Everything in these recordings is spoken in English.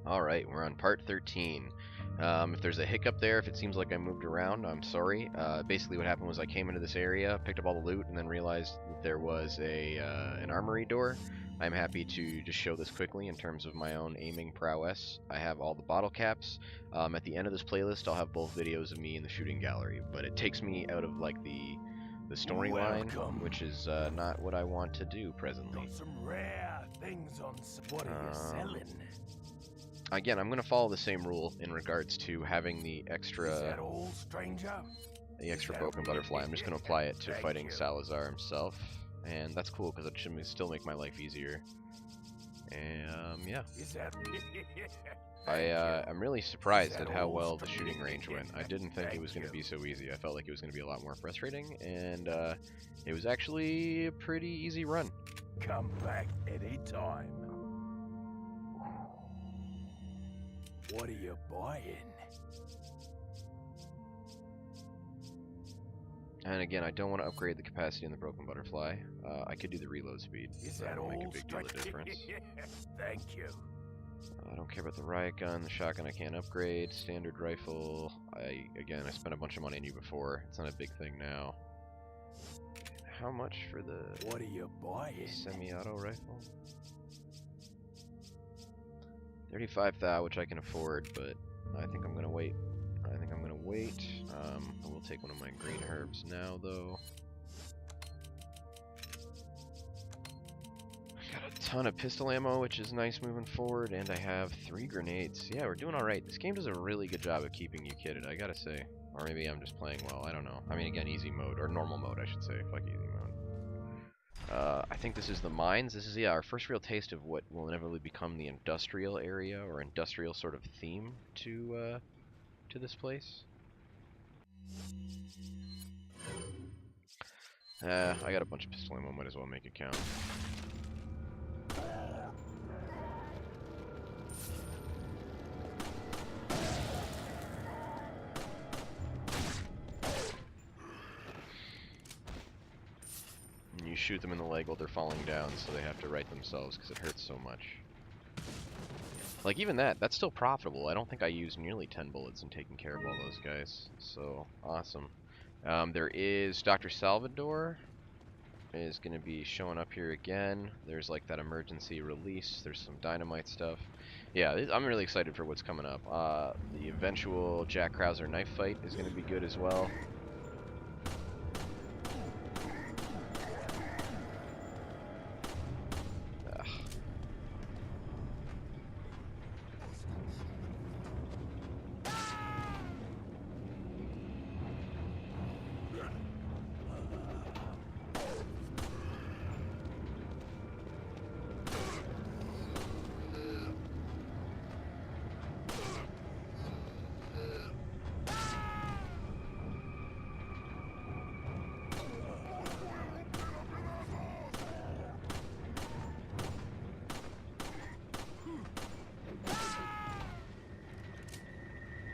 Alright, we're on part 13. If there's a hiccup there, if it seems like I moved around, I'm sorry. Basically what happened was I came into this area, picked up all the loot, and then realized that there was an armory door. I'm happy to just show this quickly in terms of my own aiming prowess. I have all the bottle caps. At the end of this playlist, I'll have both videos of me in the shooting gallery, but it takes me out of like the storyline, which is not what I want to do presently. Got some rare things on. What are you selling? Again, I'm going to follow the same rule in regards to having the extra... Is that all, stranger? The extra broken butterfly. I'm just going to apply it to fighting Salazar himself. And that's cool, because it should still make my life easier. And, yeah. Is that... I'm really surprised at how well the shooting range went. I didn't think it was going to be so easy. I felt like it was going to be a lot more frustrating, and it was actually a pretty easy run. Come back anytime. What are you buying? And again, I don't want to upgrade the capacity in the broken butterfly. I could do the reload speed. That will make a big deal of difference. Thank you. I don't care about the riot gun, the shotgun I can't upgrade, standard rifle. I spent a bunch of money on you before. It's not a big thing now. How much for the What are you buying? semi-auto rifle? 35,000, which I can afford, but I think I'm gonna wait. I will take one of my green herbs now, though. Got a ton of pistol ammo, which is nice moving forward, and I have 3 grenades. Yeah, we're doing alright. This game does a really good job of keeping you kitted, I gotta say. Or maybe I'm just playing well, I don't know. I mean, again, easy mode, or normal mode, I should say. Fuck easy mode. I think this is the mines. This is, yeah, our first real taste of what will inevitably become the industrial area, or industrial sort of theme to this place. I got a bunch of pistol ammo, might as well make it count. And you shoot them in the leg while they're falling down, so they have to right themselves because it hurts so much. Like, even that's still profitable. I don't think I used nearly 10 bullets in taking care of all those guys. So, awesome. There is Dr. Salvador is going to be showing up here again. There's like that emergency release. There's some dynamite stuff. Yeah, I'm really excited for what's coming up. The eventual Jack Krauser knife fight is going to be good as well.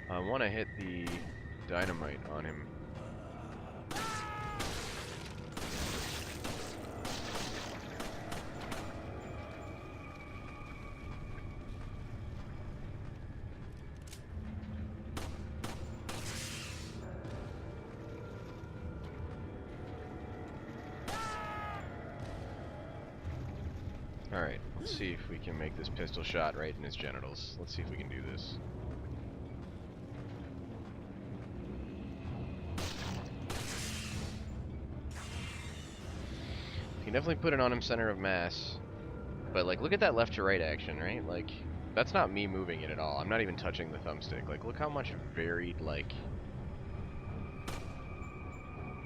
I want to hit the dynamite on him. Alright, let's see if we can make this pistol shot right in his genitals. Let's see if we can do this. You can definitely put it on him center of mass, but like, look at that left to right action, right? Like, that's not me moving it at all. I'm not even touching the thumbstick. Like, look how much varied, like...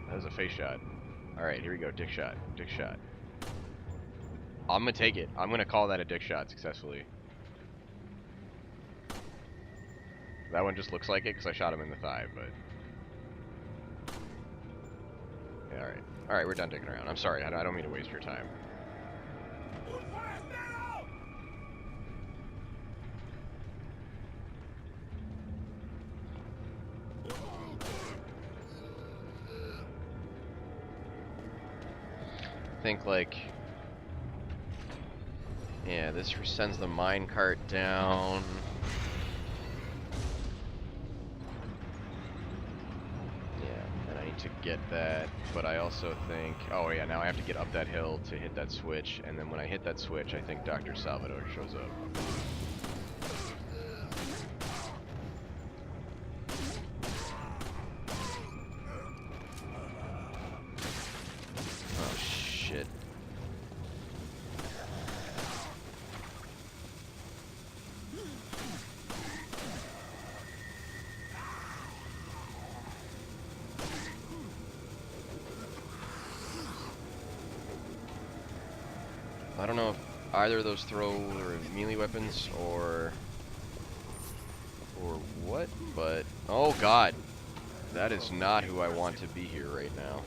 That was a face shot. Alright, here we go, dick shot, dick shot. I'm gonna take it. I'm gonna call that a dick shot successfully. That one just looks like it because I shot him in the thigh, but... Yeah, alright. Alright, we're done dicking around. I'm sorry, I don't mean to waste your time. I think, like... Yeah, this sends the minecart down. need to get that, but I also think... Oh yeah, now I have to get up that hill to hit that switch, and then when I hit that switch, I think Dr. Salvador shows up. Oh shit. I don't know if either of those throw or melee weapons or what, but oh god, that is not who I want to be here right now.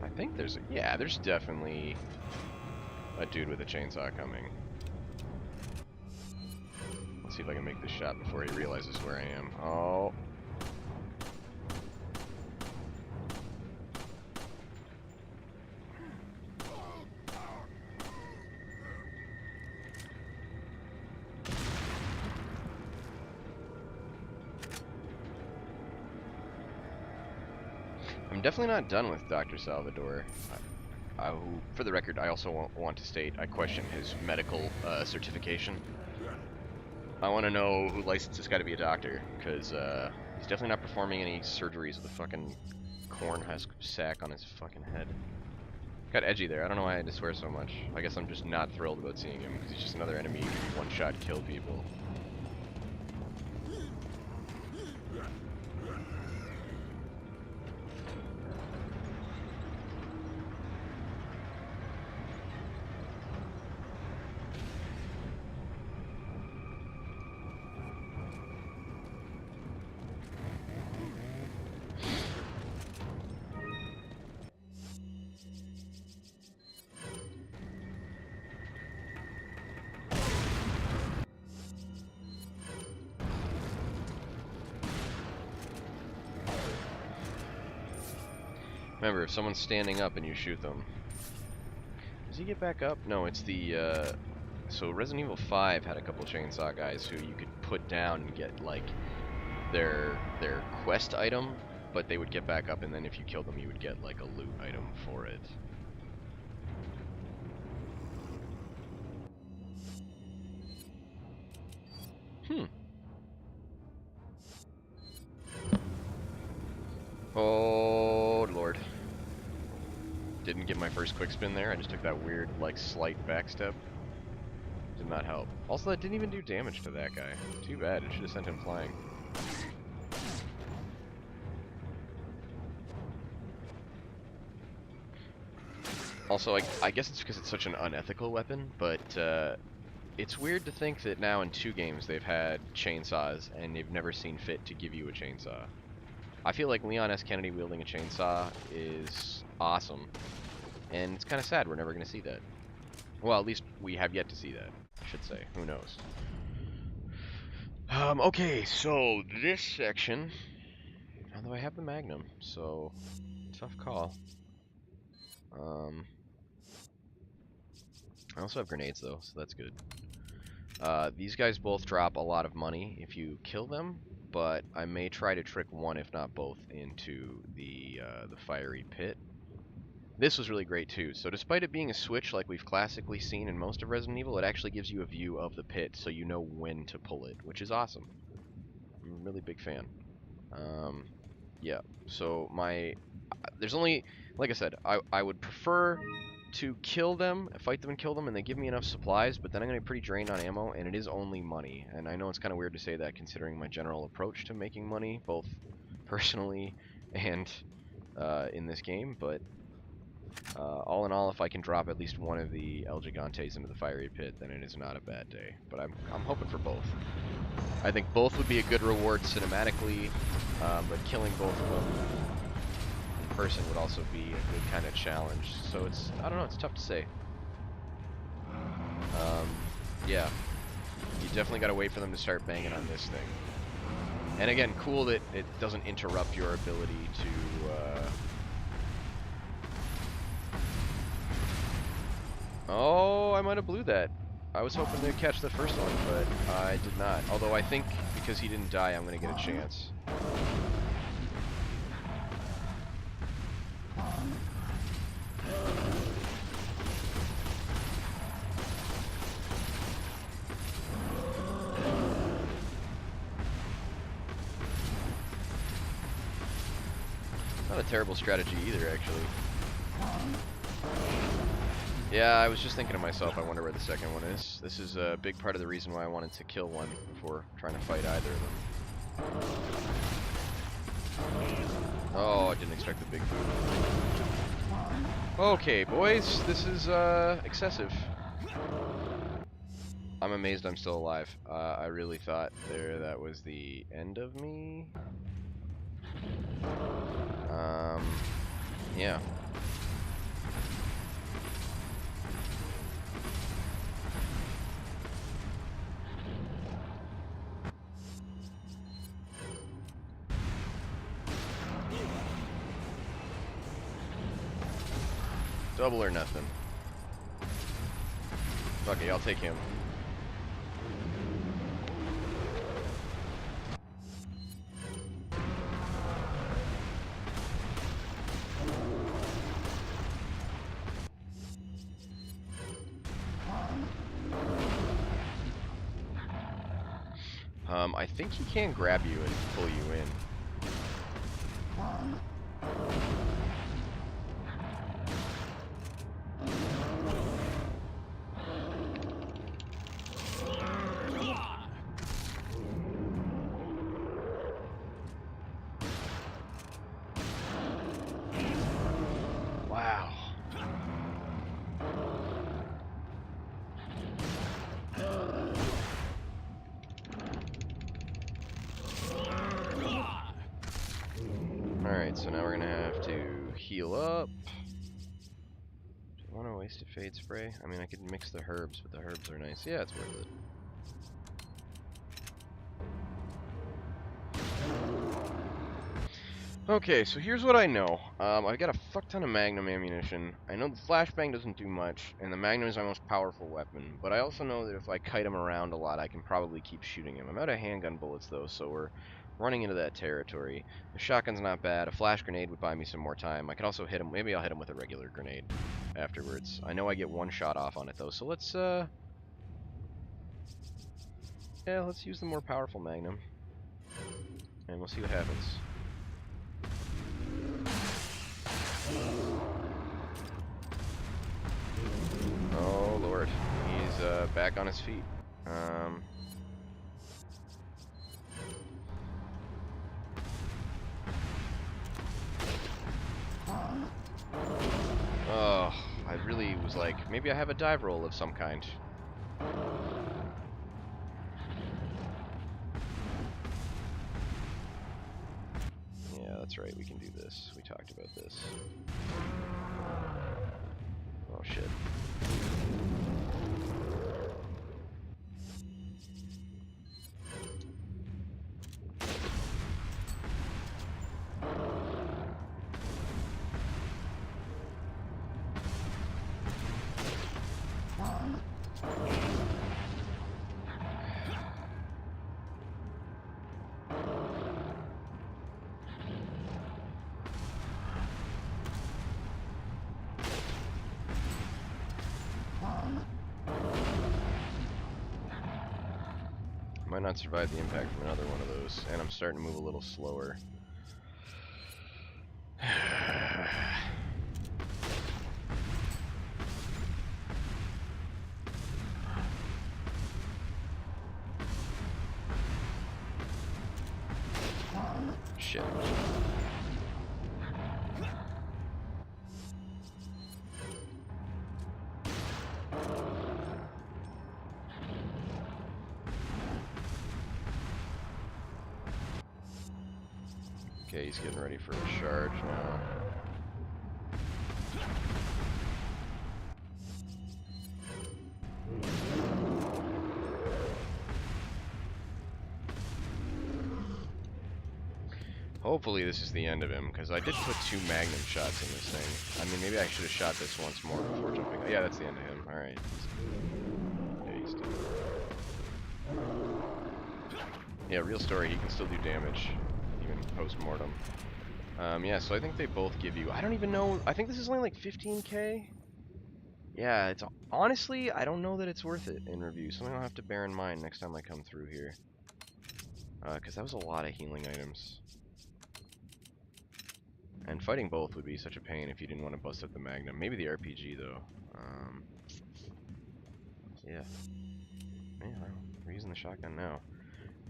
I think there's yeah, there's definitely a dude with a chainsaw coming. Let's see if I can make this shot before he realizes where I am. Oh. I'm definitely not done with Dr. Salvador. For the record, I also want to state I question his medical certification. I want to know who licensed this guy to be a doctor, because he's definitely not performing any surgeries with a fucking corn husk sack on his fucking head. Got edgy there. I don't know why I had to swear so much. I guess I'm just not thrilled about seeing him, because he's just another enemy who can one-shot kill people. Remember, if someone's standing up and you shoot them... Does he get back up? No, it's the, So Resident Evil 5 had a couple chainsaw guys who you could put down and get, like, their quest item, but they would get back up, and then if you killed them, you would get, like, a loot item for it. Oh, Lord. Didn't get my first quick spin there. I just took that weird, like, slight backstep. Did not help. Also, that didn't even do damage to that guy. Too bad. It should have sent him flying. Also, I guess it's because it's such an unethical weapon, but it's weird to think that now in 2 games they've had chainsaws and they've never seen fit to give you a chainsaw. I feel like Leon S. Kennedy wielding a chainsaw is awesome, and it's kind of sad we're never going to see that. Well, at least we have yet to see that, I should say. Who knows? Okay, so this section, although I have the Magnum, so tough call. I also have grenades though, so that's good. These guys both drop a lot of money if you kill them, but I may try to trick one, if not both, into the fiery pit. This was really great too. So despite it being a switch like we've classically seen in most of Resident Evil, it actually gives you a view of the pit so you know when to pull it, which is awesome. I'm a really big fan. Yeah, so there's only, like I said, I would prefer to kill them, fight them and kill them, and they give me enough supplies, but then I'm going to be pretty drained on ammo, and it is only money. And I know it's kind of weird to say that considering my general approach to making money, both personally and in this game, but all in all, if I can drop at least one of the El Gigantes into the fiery pit, then it is not a bad day. But I'm hoping for both. I think both would be a good reward cinematically, but killing both of them in person would also be a good kind of challenge. So it's, I don't know, it's tough to say. Yeah, you definitely got to wait for them to start banging on this thing. And again, cool that it doesn't interrupt your ability to... Oh, I might have blew that. I was hoping to catch the first one, but I did not. Although I think because he didn't die, I'm going to get a chance. Not a terrible strategy either, actually. Yeah, I was just thinking to myself, I wonder where the second one is. This is a big part of the reason why I wanted to kill one before trying to fight either of them. Oh, I didn't expect the big boot. Okay, boys, this is excessive. I'm amazed I'm still alive. I really thought that was the end of me. Yeah. Double or nothing. Okay, I'll take him. I think he can grab you and pull you in. Wow. Alright, so now we're gonna have to heal up. Do I want to waste a fade spray? I mean, I could mix the herbs, but the herbs are nice. Yeah, it's worth it. Okay, so here's what I know. I've got a fuck ton of Magnum ammunition. I know the flashbang doesn't do much, and the Magnum is my most powerful weapon, but I also know that if I kite him around a lot, I can probably keep shooting him. I'm out of handgun bullets, though, so we're running into that territory. The shotgun's not bad. A flash grenade would buy me some more time. I can also hit him. Maybe I'll hit him with a regular grenade afterwards. I know I get one shot off on it, though, so let's, yeah, let's use the more powerful Magnum, and we'll see what happens. Oh lord, he's back on his feet. Oh, I really was like, maybe I have a dive roll of some kind. Yeah, that's right, we can do this. We talked about this. Oh shit. Might not survive the impact from another one of those, and I'm starting to move a little slower. Shit. Okay, he's getting ready for a charge now. Hopefully this is the end of him, because I did put 2 magnum shots in this thing. I mean, maybe I should have shot this once more before jumping. Yeah, that's the end of him. Alright. Yeah, he's dead. Yeah, real story, he can still do damage, even post-mortem. Yeah, so I think they both give you... I don't even know... I think this is only like 15k? Yeah, it's... Honestly, I don't know that it's worth it in review. Something I'll have to bear in mind next time I come through here. Because that was a lot of healing items. And fighting both would be such a pain if you didn't want to bust up the Magnum. Maybe the RPG, though. Yeah. Yeah, we're using the shotgun now.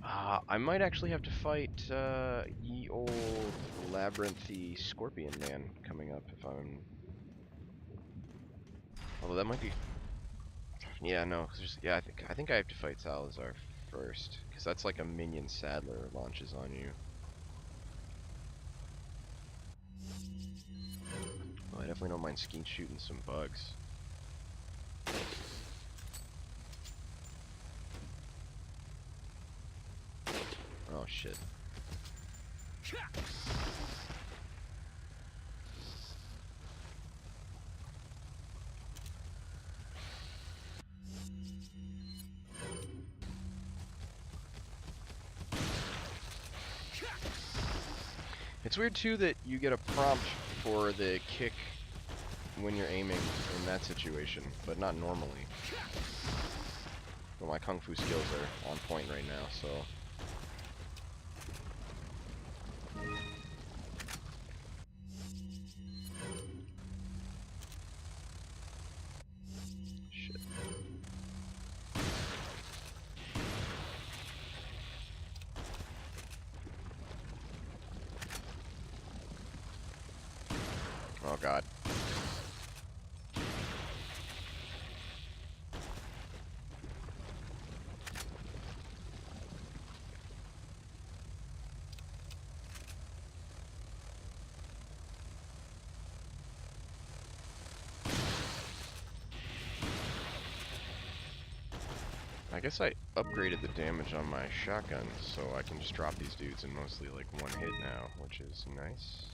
I might actually have to fight ye old labyrinthy scorpion man coming up if I'm... Although that might be... Yeah, no. Yeah, I think I have to fight Salazar first. Because that's like a minion saddler launches on you. Well, I definitely don't mind shooting some bugs. Oh, shit. It's weird, too, that you get a prompt for the kick when you're aiming in that situation, but not normally. But my kung fu skills are on point right now, so... Shit. Oh god. I guess I upgraded the damage on my shotgun, so I can just drop these dudes in mostly like one hit now, which is nice.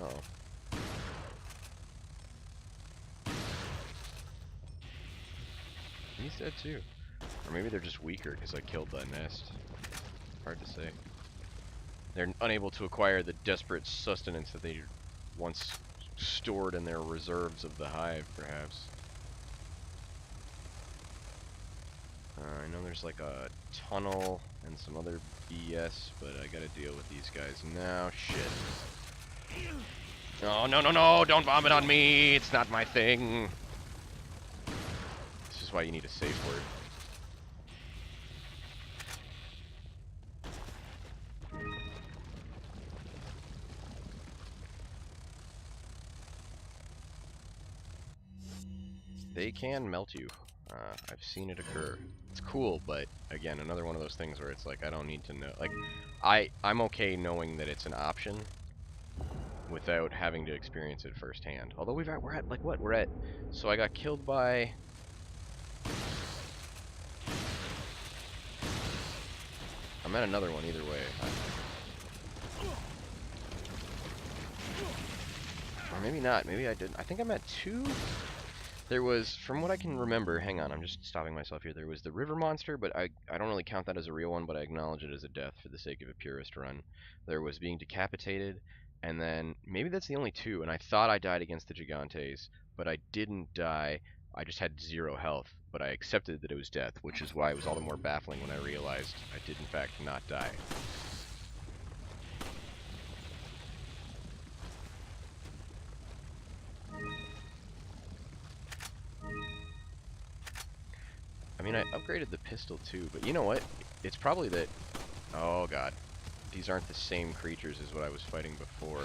Oh. He's dead too. Or maybe they're just weaker because I killed that nest. Hard to say. They're unable to acquire the desperate sustenance that they once stored in their reserves of the hive, perhaps. I know there's like a tunnel and some other BS, but I gotta deal with these guys now. Shit. Oh, no, no, no! Don't vomit on me! It's not my thing! This is why you need a safe word. They can melt you. I've seen it occur. It's cool, but again, another one of those things where it's like I don't need to know. Like, I'm okay knowing that it's an option without having to experience it firsthand. Although we're at like what? We're at. So I got killed by. I'm at another one either way. Or maybe not. Maybe I didn't. I think I'm at 2. There was, from what I can remember, hang on, I'm just stopping myself here. There was the river monster, but I don't really count that as a real one, but I acknowledge it as a death for the sake of a purist run. There was being decapitated, and then maybe that's the only 2, and I thought I died against the Gigantes, but I didn't die. I just had 0 health, but I accepted that it was death, which is why it was all the more baffling when I realized I did in fact not die. I mean, I upgraded the pistol too, but you know what? It's probably that... Oh god. These aren't the same creatures as what I was fighting before.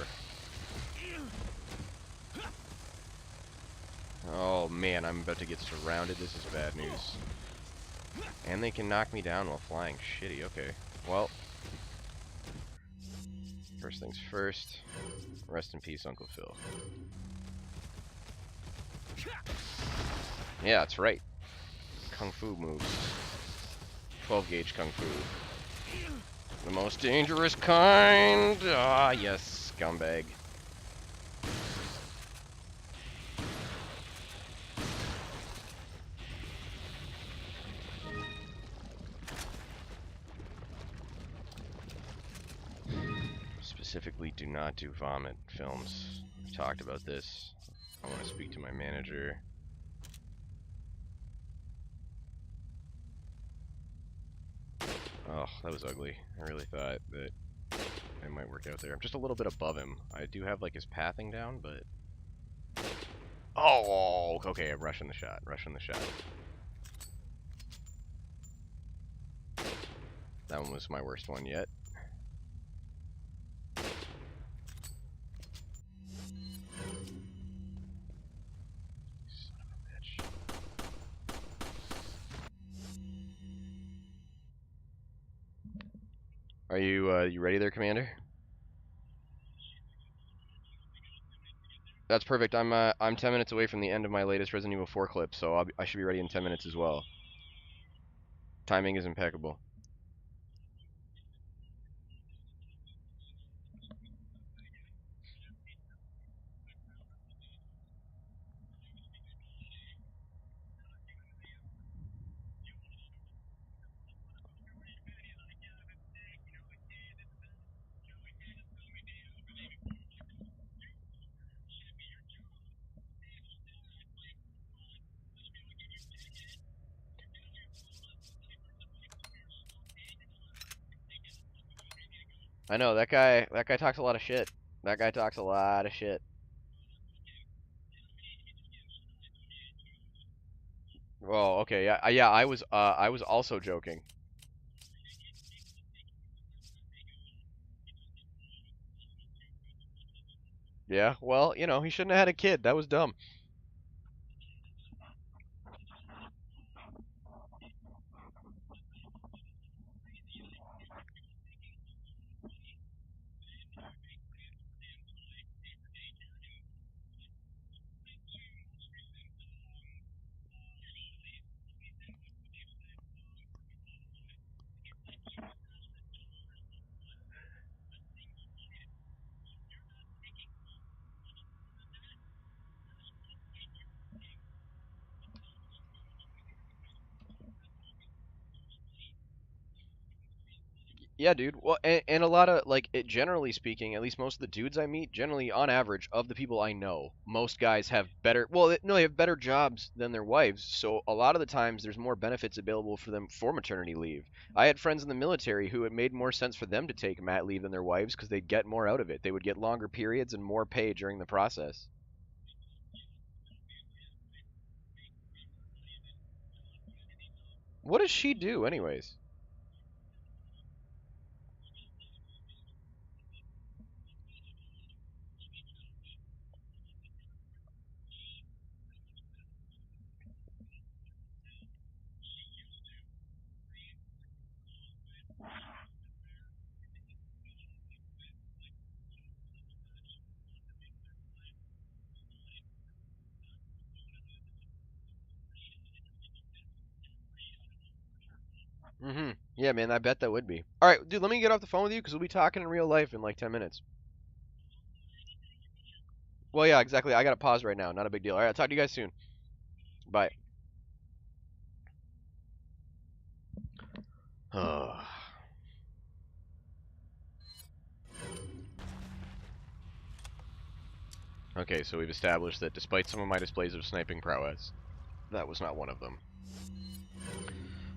Oh man, I'm about to get surrounded. This is bad news. And they can knock me down while flying. Shitty, okay. Well. First things first. Rest in peace, Uncle Phil. Yeah, that's right. kung fu moves. 12 gauge kung fu. The most dangerous kind! Ah, yes, scumbag. Specifically, do not do vomit films. We've talked about this. I want to speak to my manager. Oh, that was ugly. I really thought that it might work out there. I'm just a little bit above him. I do have like his pathing down, but... Oh, okay, I'm rushing the shot. Rushing the shot. That one was my worst one yet. Son of a bitch. Are you ready there, Commander? That's perfect. I'm 10 minutes away from the end of my latest Resident Evil 4 clip, so I should be ready in 10 minutes as well. Timing is impeccable. I know that guy talks a lot of shit. That guy talks a lot of shit. Well, okay, yeah, I was also joking. Yeah, well, you know, he shouldn't have had a kid. That was dumb. Yeah, dude. Well, and a lot of like generally speaking, at least most of the dudes I meet, generally on average of the people I know, most guys have better. Well, no, they have better jobs than their wives. So a lot of the times, there's more benefits available for them for maternity leave. I had friends in the military who it made more sense for them to take mat leave than their wives because they'd get more out of it. They would get longer periods and more pay during the process. What does she do, anyways? Mm-hmm. Yeah, man, I bet that would be. All right, dude, let me get off the phone with you because we'll be talking in real life in like 10 minutes. Well, yeah, exactly. I got to pause right now. Not a big deal. All right, I'll talk to you guys soon. Bye. Okay, so we've established that despite some of my displays of sniping prowess, that was not one of them.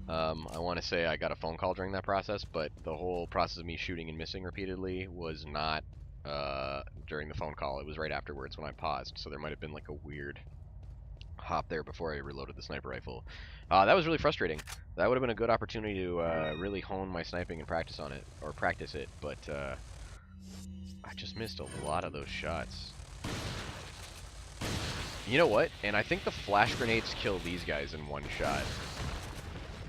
I want to say I got a phone call during that process, but the whole process of me shooting and missing repeatedly was not during the phone call. It was right afterwards when I paused, so there might have been like a weird hop there before I reloaded the sniper rifle. That was really frustrating. That would have been a good opportunity to really hone my sniping and practice on it, or practice it, but I just missed a lot of those shots. You know what? And I think the flash grenades kill these guys in one shot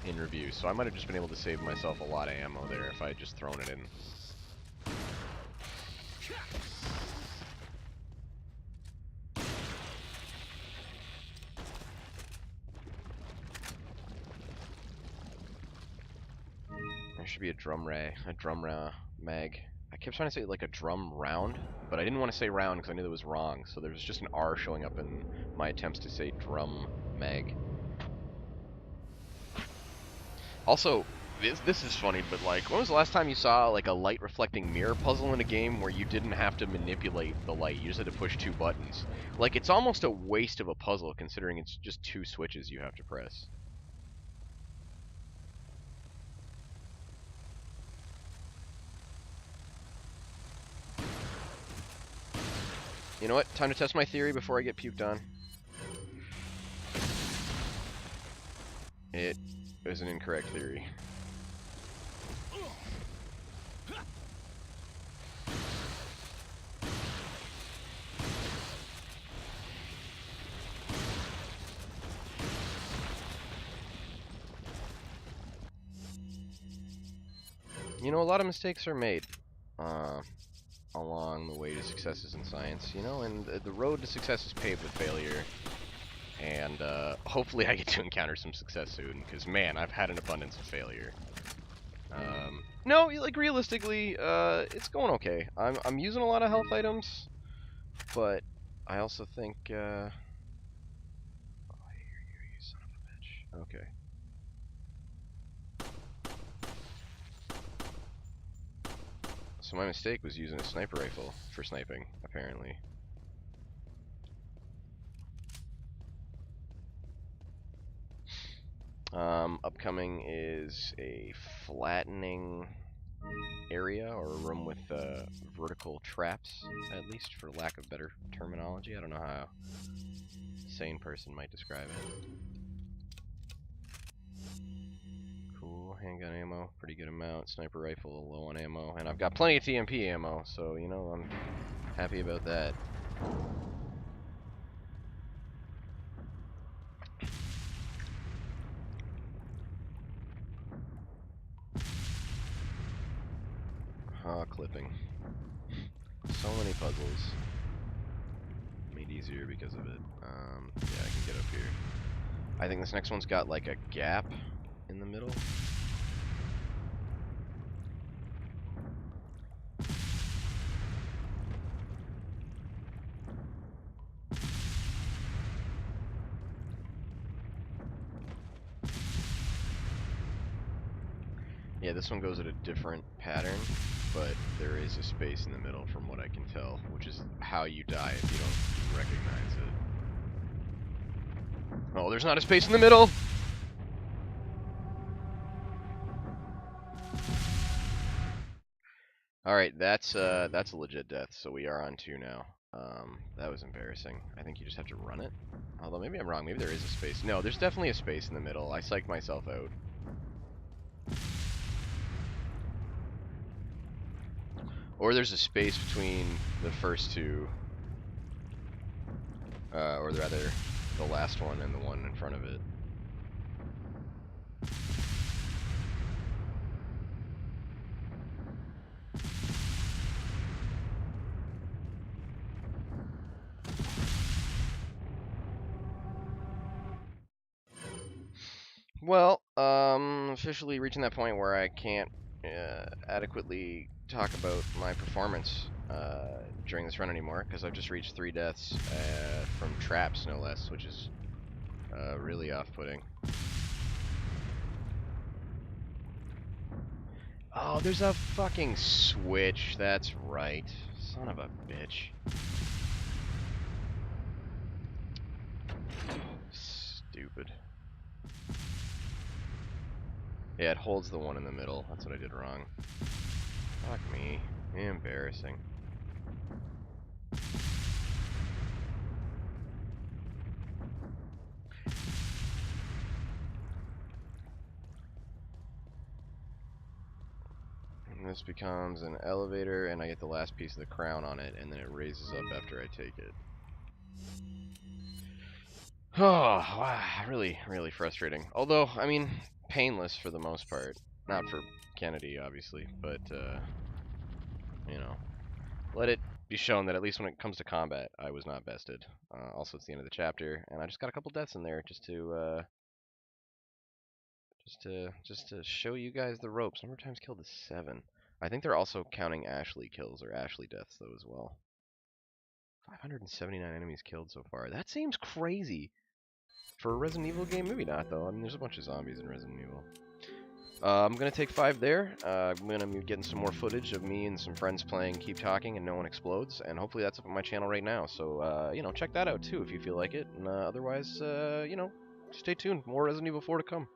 in review, so I might have just been able to save myself a lot of ammo there if I had just thrown it in. should be a mag. I kept trying to say like a drum round, but I didn't want to say round because I knew that was wrong. So there was just an R showing up in my attempts to say drum mag. Also, this is funny, but like, when was the last time you saw like a light reflecting mirror puzzle in a game where you didn't have to manipulate the light? You just had to push 2 buttons. Like, it's almost a waste of a puzzle considering it's just 2 switches you have to press. You know what? Time to test my theory before I get puked on. It is an incorrect theory. You know, a lot of mistakes are made along the way to successes in science, you know, and the road to success is paved with failure. And hopefully I get to encounter some success soon, because man, I've had an abundance of failure. No, like realistically, it's going okay. I'm using a lot of health items, but I also think oh, I hear you son of a bitch. Okay. So my mistake was using a sniper rifle for sniping, apparently. Upcoming is a flattening area, or a room with vertical traps, at least for lack of better terminology. I don't know how a sane person might describe it. Cool, handgun ammo, pretty good amount. Sniper rifle, low on ammo, and I've got plenty of TMP ammo, so you know, I'm happy about that. Clipping. So many puzzles. Made easier because of it. Yeah, I can get up here. I think this next one's got like a gap in the middle. Yeah, this one goes at a different pattern, but there is a space in the middle from what I can tell, which is how you die if you don't recognize it. Oh, there's not a space in the middle! Alright, that's a legit death, so we are on 2 now. That was embarrassing. I think you just have to run it. Although maybe I'm wrong, maybe there is a space. No, there's definitely a space in the middle. I psyched myself out. Or there's a space between the first 2, or rather, the last one and the one in front of it. Well, officially reaching that point where I can't adequately talk about my performance during this run anymore, because I've just reached 3 deaths from traps, no less, which is really off-putting. Oh, there's a fucking switch. That's right. Son of a bitch. Stupid. Yeah, it holds the one in the middle. That's what I did wrong. Fuck me. Embarrassing. And this becomes an elevator, and I get the last piece of the crown on it, and then it raises up after I take it. Oh, wow. Really, really frustrating. Although, I mean, painless for the most part. Not for Kennedy, obviously, but, you know, let it be shown that at least when it comes to combat, I was not bested. Also, it's the end of the chapter, and I just got a couple deaths in there just to Just to show you guys the ropes. Number of times killed is 7. I think they're also counting Ashley kills or Ashley deaths though as well. 579 enemies killed so far. That seems crazy for a Resident Evil game. Maybe not though. I mean, there's a bunch of zombies in Resident Evil. I'm gonna take 5 there. I'm gonna be getting some more footage of me and some friends playing Keep Talking and No One Explodes, and hopefully that's up on my channel right now. So you know, check that out too if you feel like it. And otherwise, you know, stay tuned. More Resident Evil 4 to come.